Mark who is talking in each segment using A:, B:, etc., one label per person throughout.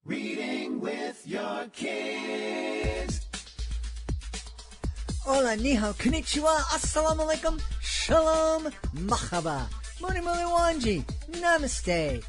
A: Reading with your kids.
B: Hola, ni hao, konnichiwa, assalamu alaikum, shalom, mahaba, moni moni wanji, namaste,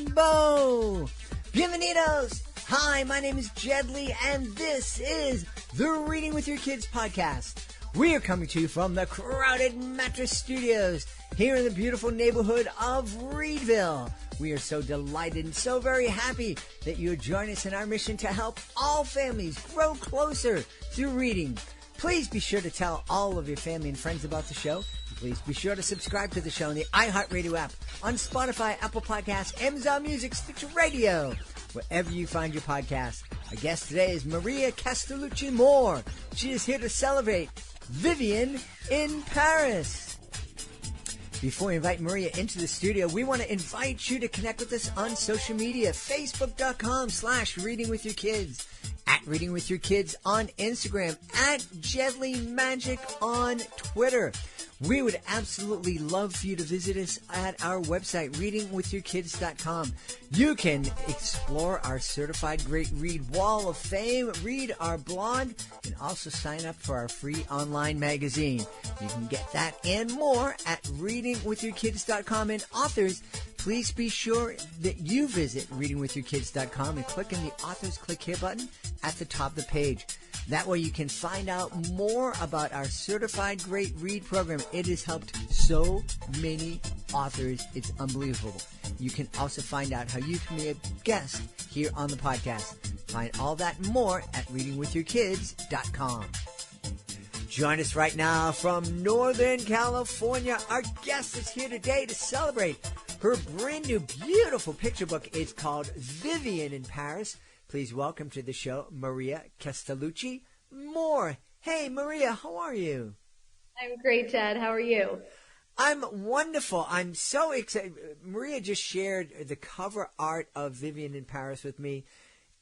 B: jumbo, bienvenidos. Hi, my name is Jedley, and this is the Reading with Your Kids podcast. We are coming to you from the crowded Mattress Studios here in the beautiful neighborhood of Reedville. We are so delighted and so very happy that you join us in our mission to help all families grow closer through reading. Please be sure to tell all of your family and friends about the show. Please be sure to subscribe to the show on the iHeartRadio app, on Spotify, Apple Podcasts, Amazon Music, Stitcher Radio, wherever you find your podcast. Our guest today is Maria Castalucci Moore. She is here to celebrate Vivienne in Paris. Before we invite Maria into the studio, we want to invite you to connect with us on social media. Facebook.com/readingwithyourkids, at Reading With Your Kids on Instagram, at Jedley Magic on Twitter. We would absolutely love for you to visit us at our website, readingwithyourkids.com. You can explore our Certified Great Read Wall of Fame, read our blog, and also sign up for our free online magazine. You can get that and more at readingwithyourkids.com. And authors, please be sure that you visit readingwithyourkids.com and click on the Authors Click Here button at the top of the page. That way you can find out more about our Certified Great Read program. It has helped so many authors. It's unbelievable. You can also find out how you can be a guest here on the podcast. Find all that and more at readingwithyourkids.com. Join us right now from Northern California. Our guest is here today to celebrate her brand new beautiful picture book. It's called Vivienne in Paris. Please welcome to the show, Maria Castalucci Moore. Hey, Maria, how are you?
C: I'm great, Jed. How are you?
B: I'm wonderful. I'm so excited. Maria just shared the cover art of Vivienne in Paris with me.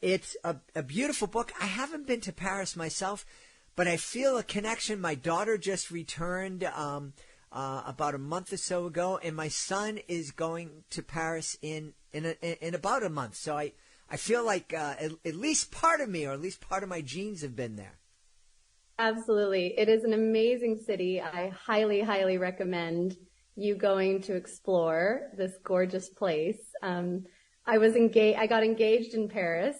B: It's a beautiful book. I haven't been to Paris myself, but I feel a connection. My daughter just returned about a month or so ago, and my son is going to Paris in about a month. So I feel like at least part of me, or at least part of my genes, have been there.
C: Absolutely. It is an amazing city. I highly, highly recommend you going to explore this gorgeous place. I got engaged in Paris.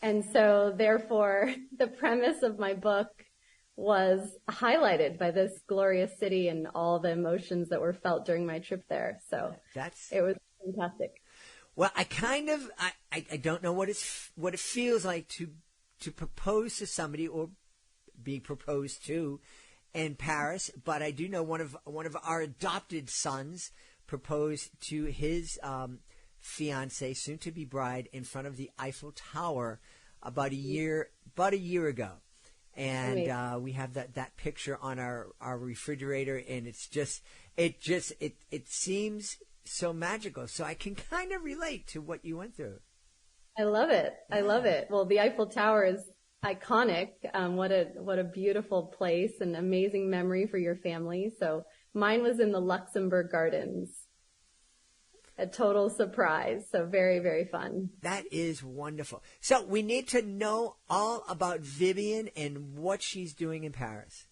C: And so therefore the premise of my book was highlighted by this glorious city and all the emotions that were felt during my trip there. So it was fantastic.
B: Well, I don't know what it feels like to propose to somebody or be proposed to in Paris, but I do know one of our adopted sons proposed to his fiancée, soon to be bride, in front of the Eiffel Tower about a year ago, and we have that picture on our refrigerator, and it seems so magical. So I can kind of relate to what you went through.
C: I love it. I love it. Well, the Eiffel Tower is iconic. What a beautiful place, and amazing memory for your family. So mine was in the Luxembourg Gardens. A total surprise. So very, very fun.
B: That is wonderful. So we need to know all about Vivienne and what she's doing in Paris.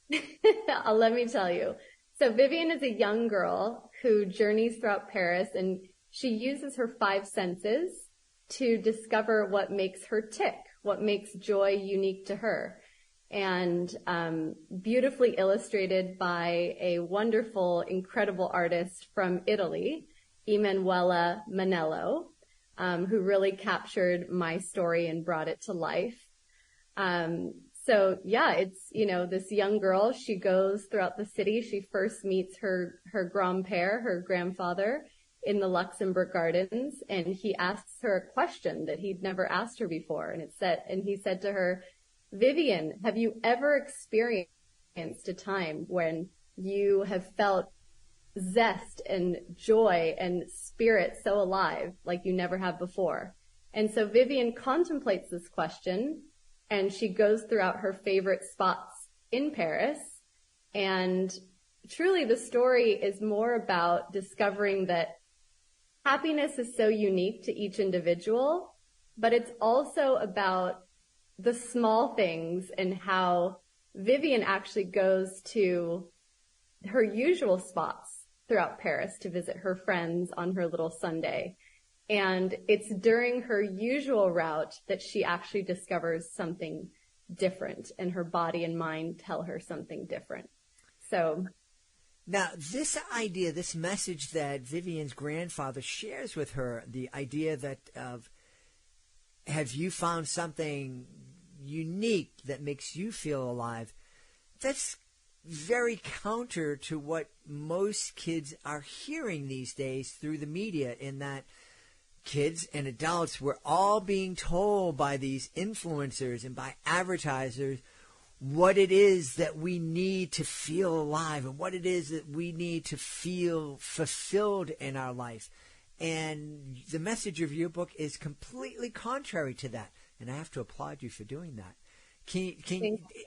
C: Let me tell you. So Vivienne is a young girl who journeys throughout Paris, and she uses her 5 senses to discover what makes her tick, what makes joy unique to her. And beautifully illustrated by a wonderful, incredible artist from Italy, Emanuela Manello, who really captured my story and brought it to life. So yeah, it's, this young girl, she goes throughout the city. She first meets her grand-père, her grandfather, in the Luxembourg Gardens, and he asks her a question that he'd never asked her before. And he said to her, "Vivienne, have you ever experienced a time when you have felt zest and joy and spirit so alive like you never have before?" And so Vivienne contemplates this question, and she goes throughout her favorite spots in Paris. And truly the story is more about discovering that happiness is so unique to each individual, but it's also about the small things and how Vivienne actually goes to her usual spots throughout Paris to visit her friends on her little Sunday. And it's during her usual route that she actually discovers something different, and her body and mind tell her something different. So
B: now, this idea, this message that Vivienne's grandfather shares with her, the idea that have you found something unique that makes you feel alive, that's very counter to what most kids are hearing these days through the media, in that kids and adults, we're all being told by these influencers and by advertisers what it is that we need to feel alive and what it is that we need to feel fulfilled in our life. And the message of your book is completely contrary to that. And I have to applaud you for doing that.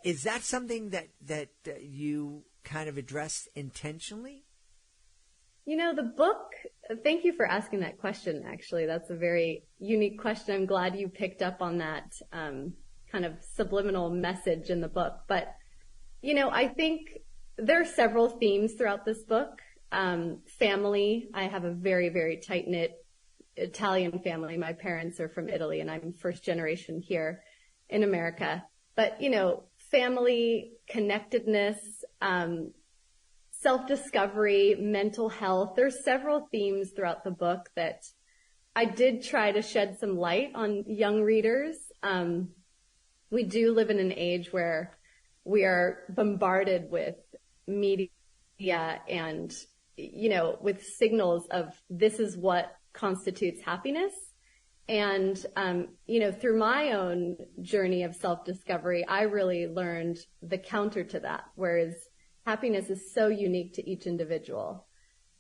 B: Is that something that you kind of address intentionally?
C: You know, the book, thank you for asking that question, actually. That's a very unique question. I'm glad you picked up on that kind of subliminal message in the book. But, you know, I think there are several themes throughout this book. Family, I have a very, very tight-knit Italian family. My parents are from Italy, and I'm first generation here in America. But, you know, family, connectedness, self-discovery, mental health. There's several themes throughout the book that I did try to shed some light on young readers. We do live in an age where we are bombarded with media and, you know, with signals of this is what constitutes happiness. And, you know, through my own journey of self-discovery, I really learned the counter to that, whereas happiness is so unique to each individual.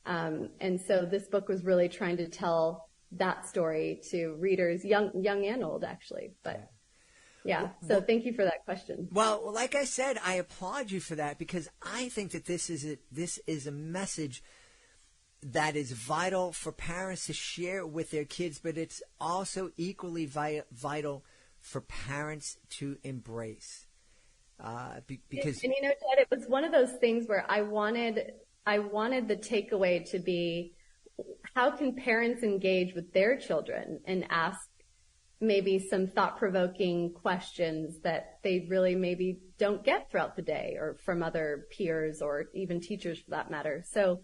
C: And so this book was really trying to tell that story to readers, young and old, actually. But yeah, so thank you for that question.
B: Well, like I said, I applaud you for that, because I think that this is a message that is vital for parents to share with their kids, but it's also equally vital for parents to embrace. Because
C: and you know, Ted, it was one of those things where I wanted the takeaway to be, how can parents engage with their children and ask maybe some thought-provoking questions that they really maybe don't get throughout the day, or from other peers or even teachers for that matter. So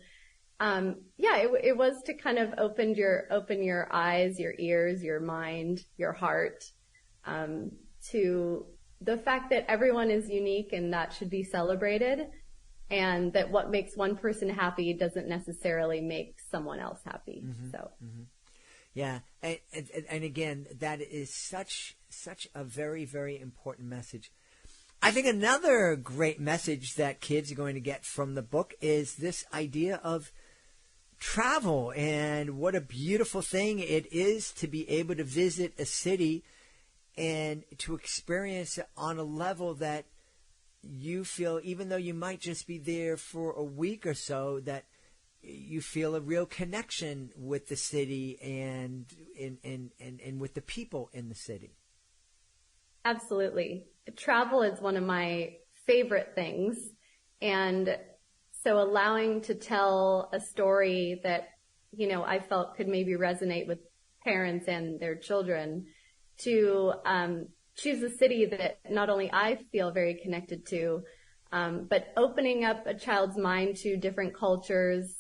C: it was to kind of open your eyes, your ears, your mind, your heart, to the fact that everyone is unique and that should be celebrated, and that what makes one person happy doesn't necessarily make someone else happy.
B: Mm-hmm,
C: So,
B: mm-hmm. Yeah, and again, that is such a very, very important message. I think another great message that kids are going to get from the book is this idea of travel, and what a beautiful thing it is to be able to visit a city and to experience it on a level that you feel, even though you might just be there for a week or so, that you feel a real connection with the city and with the people in the city.
C: Absolutely. Travel is one of my favorite things. And so allowing to tell a story that, you know, I felt could maybe resonate with parents and their children, to choose a city that not only I feel very connected to, but opening up a child's mind to different cultures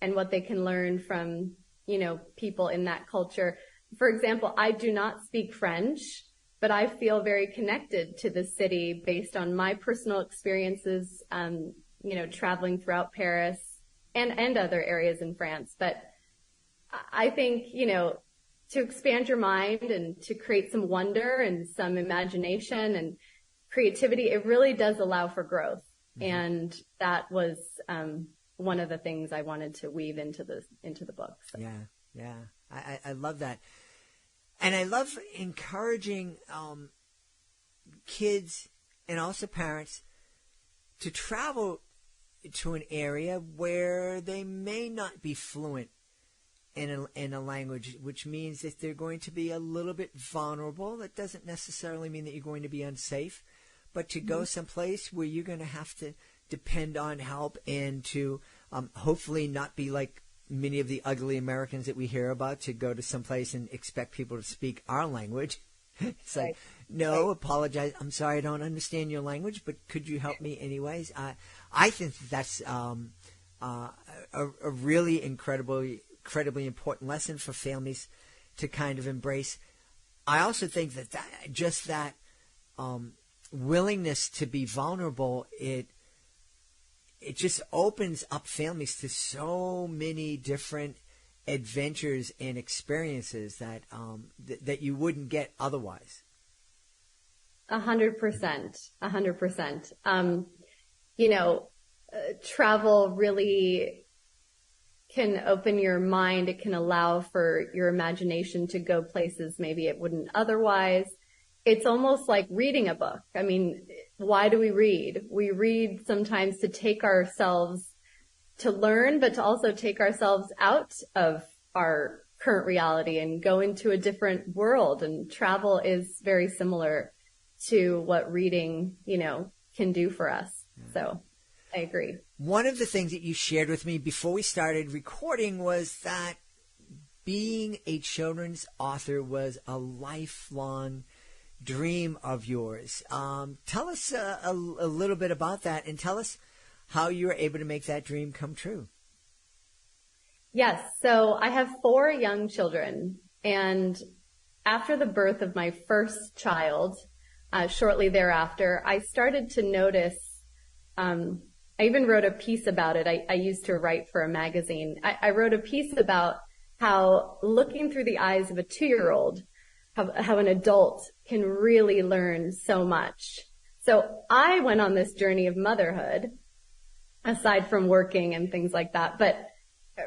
C: and what they can learn from, you know, people in that culture. For example, I do not speak French, but I feel very connected to the city based on my personal experiences, you know, traveling throughout Paris and other areas in France. But I think, you know, to expand your mind and to create some wonder and some imagination and creativity, it really does allow for growth. Mm-hmm. And that was one of the things I wanted to weave into the book. So.
B: Yeah. I love that. And I love encouraging kids and also parents to travel to an area where they may not be fluent in a language, which means that they're going to be a little bit vulnerable. That doesn't necessarily mean that you're going to be unsafe, but to go someplace where you're going to have to depend on help and to hopefully not be like many of the ugly Americans that we hear about, to go to someplace and expect people to speak our language. It's like, no, apologize. I'm sorry, I don't understand your language, but could you help me anyways? I think that's a really incredibly important lesson for families to kind of embrace. I also think that that willingness to be vulnerable, it just opens up families to so many different adventures and experiences that that you wouldn't get otherwise.
C: 100%. Travel really can open your mind. It can allow for your imagination to go places maybe it wouldn't otherwise. It's almost like reading a book. I mean, why do we read? We read sometimes to take ourselves to learn, but to also take ourselves out of our current reality and go into a different world. And travel is very similar to what reading, can do for us. So I agree.
B: One of the things that you shared with me before we started recording was that being a children's author was a lifelong dream of yours. Tell us a little bit about that, and tell us how you were able to make that dream come true.
C: Yes. So I have 4 young children, and after the birth of my first child, shortly thereafter, I started to notice, I even wrote a piece about it. I used to write for a magazine. I wrote a piece about how looking through the eyes of a 2-year-old, how an adult can really learn so much. So I went on this journey of motherhood, aside from working and things like that, but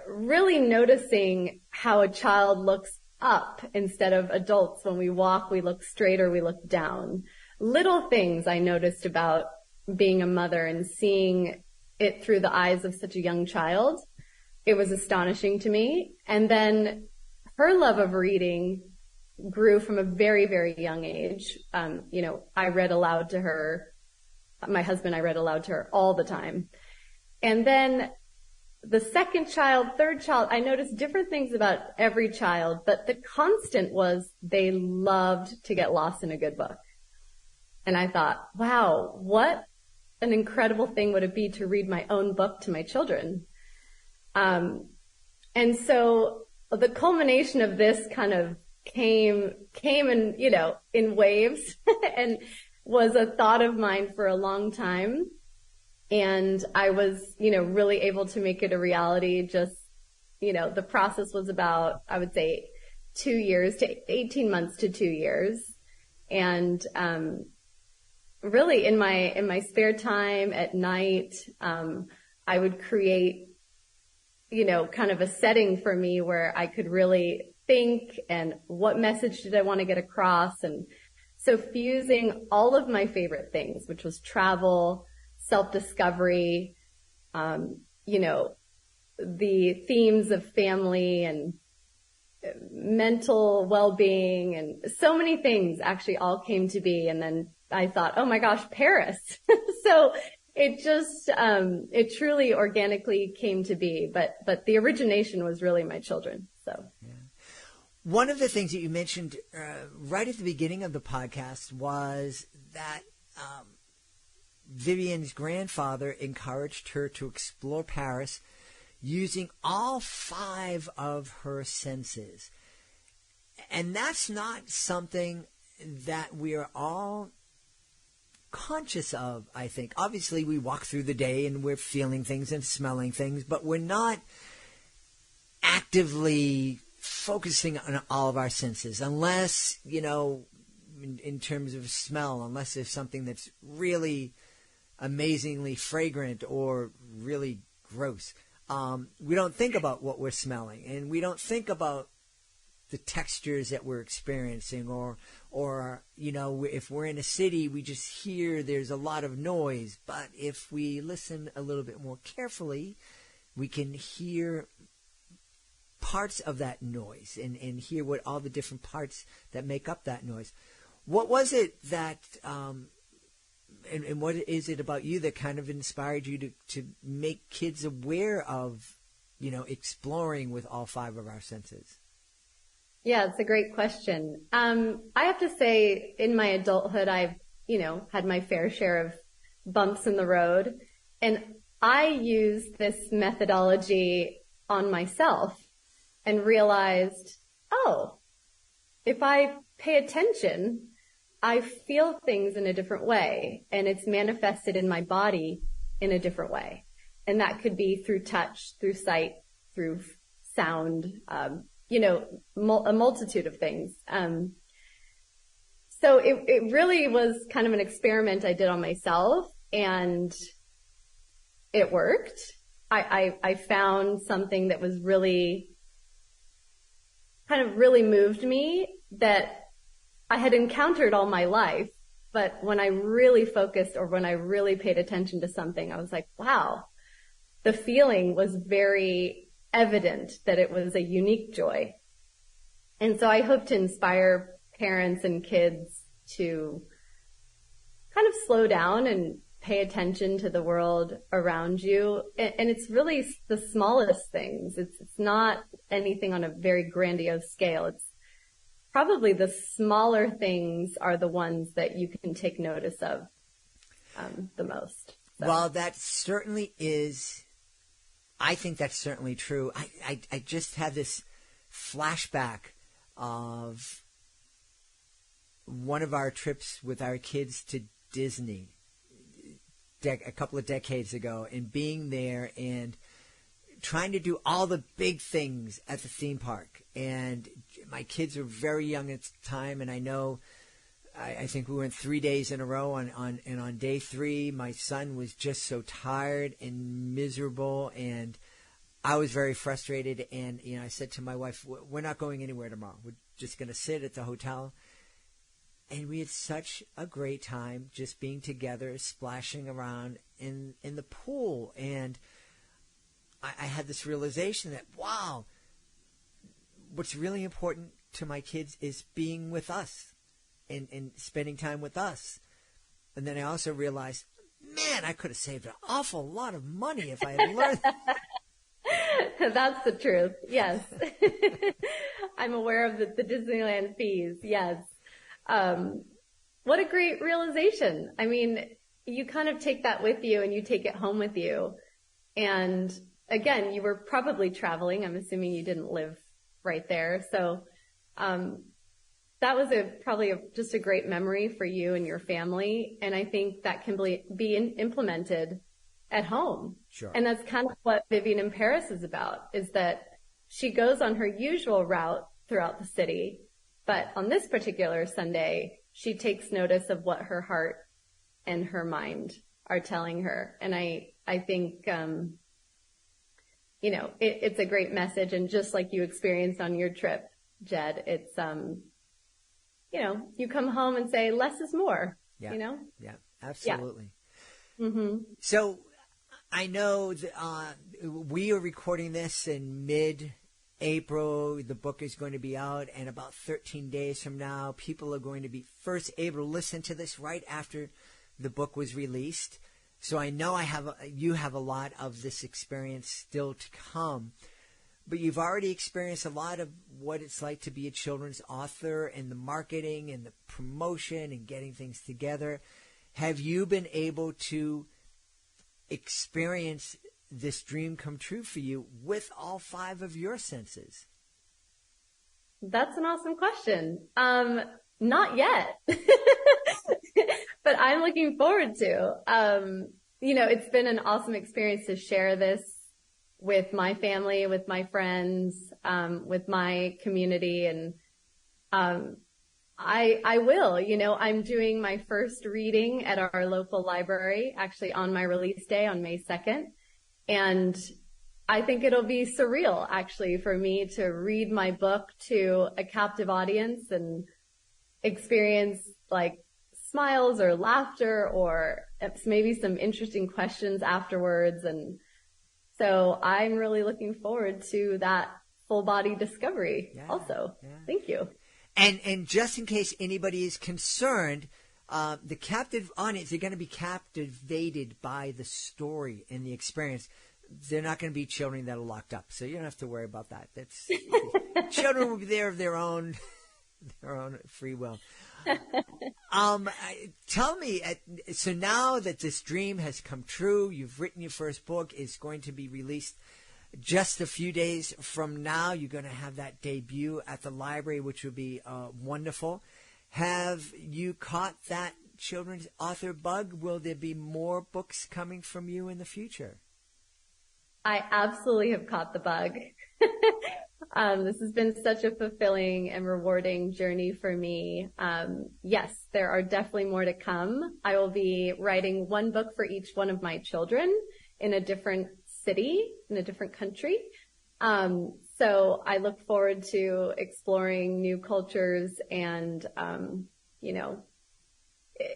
C: really noticing how a child looks up instead of adults. When we walk, we look straight or we look down. Little things I noticed about being a mother and seeing it through the eyes of such a young child. It was astonishing to me. And then her love of reading grew from a very, very young age. I read aloud to her. My husband, I read aloud to her all the time. And then the second child, third child, I noticed different things about every child, but the constant was they loved to get lost in a good book. And I thought, wow, what an incredible thing would it be to read my own book to my children. And so the culmination of this kind of came in, in waves and was a thought of mine for a long time. And I was, really able to make it a reality. Just, the process was about, I would say 2 years to 18 months to 2 years. And, really in my spare time at night, I would create, kind of a setting for me where I could really think and what message did I want to get across. And so fusing all of my favorite things, which was travel, self-discovery, the themes of family and mental well-being and so many things actually all came to be. And then I thought, oh my gosh, Paris. So it just, it truly organically came to be, but the origination was really my children. So. Yeah.
B: One of the things that you mentioned right at the beginning of the podcast was that Vivienne's grandfather encouraged her to explore Paris using all 5 of her senses. And that's not something that we are all conscious of, I think. Obviously, we walk through the day and we're feeling things and smelling things, but we're not actively focusing on all of our senses unless, in terms of smell, unless there's something that's really amazingly fragrant or really gross. We don't think about what we're smelling, and we don't think about the textures that we're experiencing, or if we're in a city, we just hear there's a lot of noise. But if we listen a little bit more carefully, we can hear parts of that noise and hear what all the different parts that make up that noise. What was it that, and what is it about you that kind of inspired you to make kids aware of, exploring with all 5 of our senses?
C: Yeah, it's a great question. I have to say, in my adulthood, I've, had my fair share of bumps in the road. And I used this methodology on myself and realized, oh, if I pay attention, I feel things in a different way, and it's manifested in my body in a different way. And that could be through touch, through sight, through sound, a multitude of things. So it really was kind of an experiment I did on myself, and it worked. I found something that was really moved me, that I had encountered all my life. But when I really focused, or when I really paid attention to something, I was like, wow, the feeling was very evident that it was a unique joy. And so I hope to inspire parents and kids to kind of slow down and pay attention to the world around you. And it's really the smallest things. It's not anything on a very grandiose scale. It's probably the smaller things are the ones that you can take notice of the most. So.
B: Well, that certainly is, I think that's certainly true. I just had this flashback of one of our trips with our kids to Disney a couple of decades ago, and being there and trying to do all the big things at the theme park. And my kids were very young at the time, and I know I think we went 3 days in a row, and on day 3 my son was just so tired and miserable, and I was very frustrated. And I said to my wife, we're not going anywhere tomorrow. We're just going to sit at the hotel. And we had such a great time just being together, splashing around in the pool. And I had this realization that, wow, what's really important to my kids is being with us and spending time with us. And then I also realized, man, I could have saved an awful lot of money if I had learned that.
C: That's the truth. Yes. I'm aware of the Disneyland fees. Yes. What a great realization. I mean, you kind of take that with you and you take it home with you. And again, you were probably traveling. I'm assuming you didn't live right there. So, that was probably just a great memory for you and your family. And I think that can be implemented at home.
B: Sure.
C: And that's kind of what Vivienne in Paris is about, is that she goes on her usual route throughout the city. But on this particular Sunday, she takes notice of what her heart and her mind are telling her. And I think, it's a great message. And just like you experienced on your trip, Jed, it's, you come home and say, less is more,
B: Yeah, absolutely.
C: Yeah. Mm-hmm.
B: So I know that, we are recording this in mid-April. The book is going to be out, and about 13 days from now, people are going to be first able to listen to this right after the book was released. So I know you have a lot of this experience still to come. But you've already experienced a lot of what it's like to be a children's author, and the marketing and the promotion and getting things together. Have you been able to experience this dream come true for you with all 5 of your senses?
C: That's an awesome question. Not yet, but I'm looking forward to. It's been an awesome experience to share this with my family, with my friends, with my community. And, I will, I'm doing my first reading at our local library, actually on my release day on May 2nd. And I think it'll be surreal, actually, for me to read my book to a captive audience and experience like smiles or laughter or maybe some interesting questions afterwards. And so I'm really looking forward to that full body discovery also.
B: Yeah.
C: Thank you.
B: And just in case anybody is concerned, the captive audience, they're going to be captivated by the story and the experience. They're not going to be children that are locked up, so you don't have to worry about that. That's children will be there of their own free will. Tell me, so now that this dream has come true, you've written your first book, it's going to be released just a few days from now. You're going to have that debut at the library, which will be wonderful. Have you caught that children's author bug? Will there be more books coming from you in the future?
C: I absolutely have caught the bug. This has been such a fulfilling and rewarding journey for me. Yes, there are definitely more to come. I will be writing one book for each one of my children in a different city, in a different country. So I look forward to exploring new cultures and,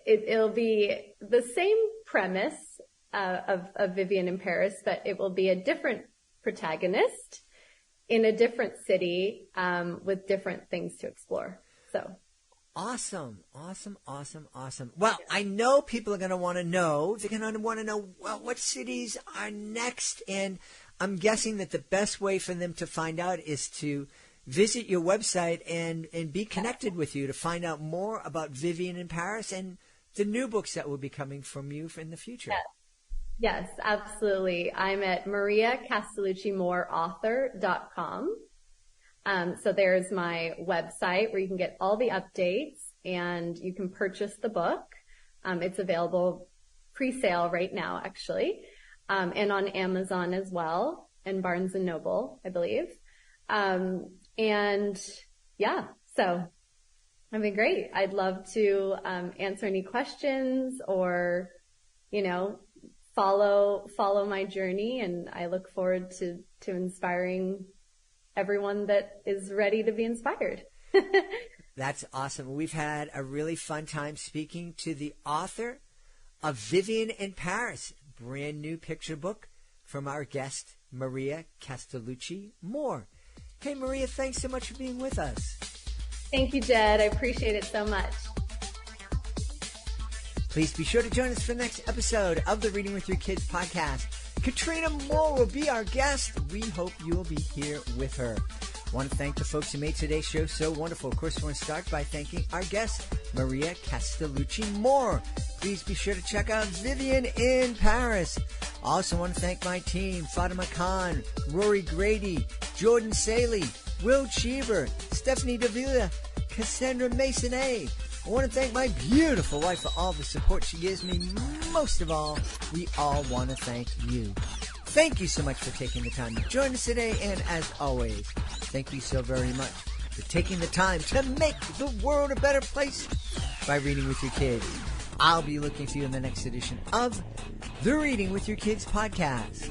C: it'll be the same premise of Vivienne in Paris, but it will be a different protagonist in a different city with different things to explore. So
B: awesome. Well, I know people are going to want to know. They're going to want to know, well, what cities are next? And I'm guessing that the best way for them to find out is to visit your website and be connected with you to find out more about Vivienne in Paris and the new books that will be coming from you in the future.
C: Yes, absolutely. I'm at mariacastalucciMooreauthor.com. So there's my website where you can get all the updates and you can purchase the book. It's available pre-sale right now, actually, and on Amazon as well, and Barnes & Noble, I believe. So it'd be great. I'd love to answer any questions or, follow my journey, and I look forward to inspiring everyone that is ready to be inspired.
B: That's awesome. We've had a really fun time speaking to the author of Vivienne in Paris, brand new picture book from our guest, Maria Castalucci Moore. Hey, Maria, thanks so much for being with us.
C: Thank you, Jed. I appreciate it so much.
B: Please be sure to join us for the next episode of the Reading with Your Kids podcast. Katrina Moore will be our guest. We hope you'll be here with her. I want to thank the folks who made today's show so wonderful. Of course, we want to start by thanking our guest, Maria Castalucci Moore. Please be sure to check out Vivienne in Paris. I also want to thank my team, Fatima Khan, Rory Grady, Jordan Saley, Will Cheever, Stephanie Davila, Cassandra Masonet. I want to thank my beautiful wife for all the support she gives me. Most of all, we all want to thank you. Thank you so much for taking the time to join us today. And as always, thank you so very much for taking the time to make the world a better place by reading with your kids. I'll be looking for you in the next edition of the Reading with Your Kids podcast.